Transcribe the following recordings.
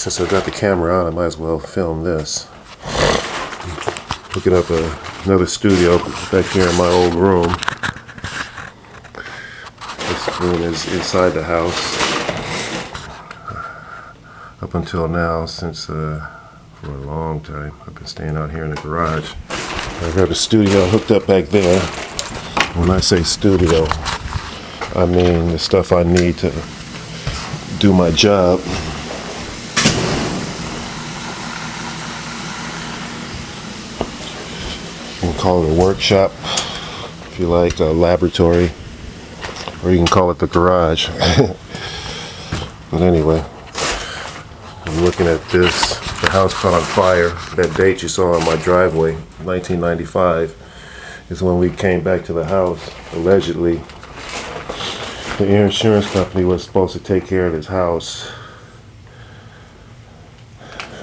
Since I got the camera on, I might as well film this. Looking up another studio back here in my old room. This room is inside the house. Up until now, since for a long time, I've been staying out here in the garage. I got a studio hooked up back there. When I say studio, I mean the stuff I need to do my job. You can call it a workshop, if you like, a laboratory, or you can call it the garage. But anyway, I'm looking at this. The house caught on fire. That date you saw on my driveway, 1995, is when we came back to the house. Allegedly, the insurance company was supposed to take care of this house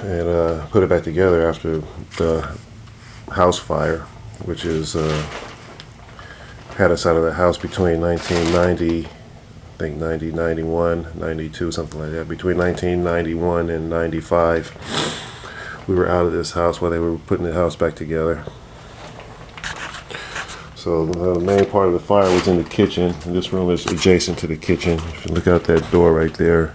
and put it back together after the house fire, which is had us out of the house between 1990, I think 90, 91, 92, something like that. Between 1991 and 95, we were out of this house while they were putting the house back together. So the main part of the fire was in the kitchen, and this room is adjacent to the kitchen. If you look out that door right there,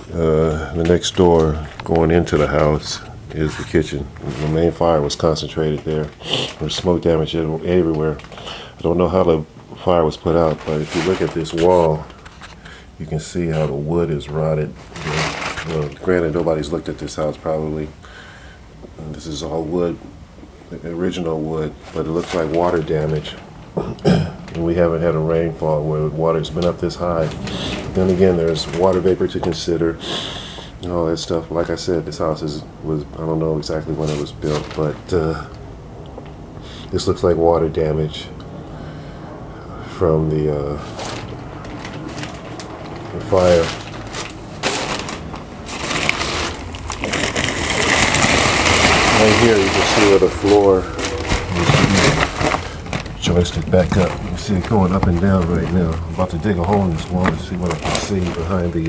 the next door going into the house is the kitchen. The main fire was concentrated there. There was smoke damage everywhere. I don't know how the fire was put out, but if you look at this wall, you can see how the wood is rotted. Well, granted, nobody's looked at this house probably. This is all wood, original wood, but it looks like water damage. And we haven't had a rainfall where water's been up this high. Then again, there's water vapor to consider and all that stuff. Like I said, this house was I don't know exactly when it was built, but this looks like water damage from the fire. Right here you can see where the floor, joystick back up, you can see it going up and down right now. I'm about to dig a hole in this wall and see what I can see behind the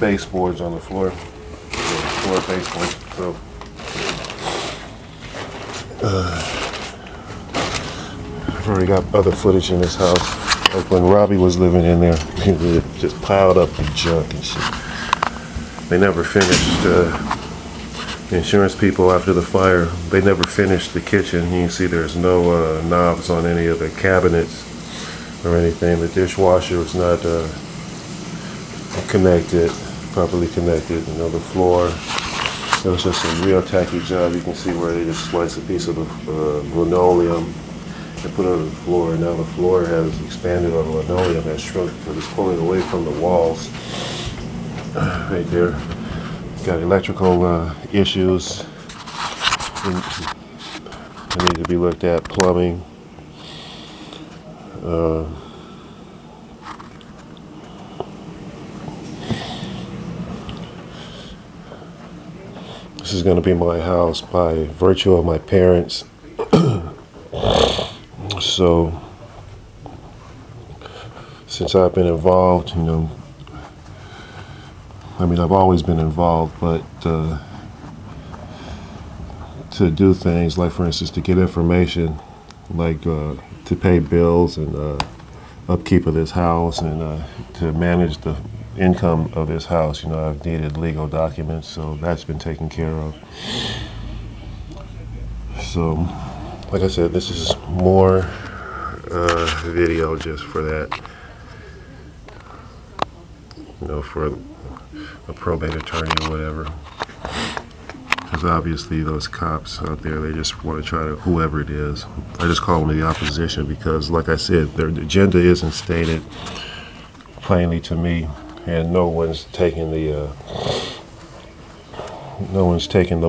baseboards on the floor. Floor baseboards. So I've already got other footage in this house. Like when Robbie was living in there, he just piled up the junk and shit. They never finished, the insurance people after the fire, they never finished the kitchen. You can see there's no knobs on any of the cabinets or anything. The dishwasher was not properly connected. You know, the floor, it was just a real tacky job. You can see where they just sliced a piece of the linoleum and put it on the floor. And now the floor has expanded, or the linoleum has shrunk because it's pulling away from the walls. Right there, got electrical issues that need to be looked at. Plumbing. This is going to be my house by virtue of my parents. So, since I've been involved, you know, I mean, I've always been involved, but to do things like, for instance, to get information, like to pay bills and upkeep of this house, and to manage the income of this house, you know, I've needed legal documents, so that's been taken care of. So, like I said, this is more video just for that, you know, for a probate attorney or whatever, because obviously those cops out there, they just want to try to, whoever it is, I just call them the opposition, because like I said, their agenda isn't stated plainly to me, and no one's taking the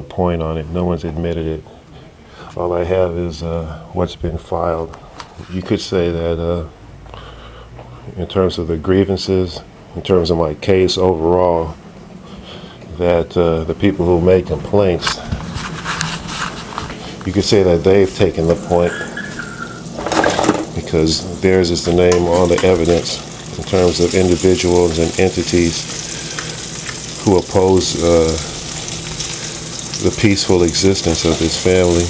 point on it. No one's admitted it. All I have is what's been filed. You could say that in terms of the grievances, in terms of my case overall, that the people who make complaints, you could say that they've taken the point, because theirs is the name on the evidence in terms of individuals and entities who oppose the peaceful existence of this family.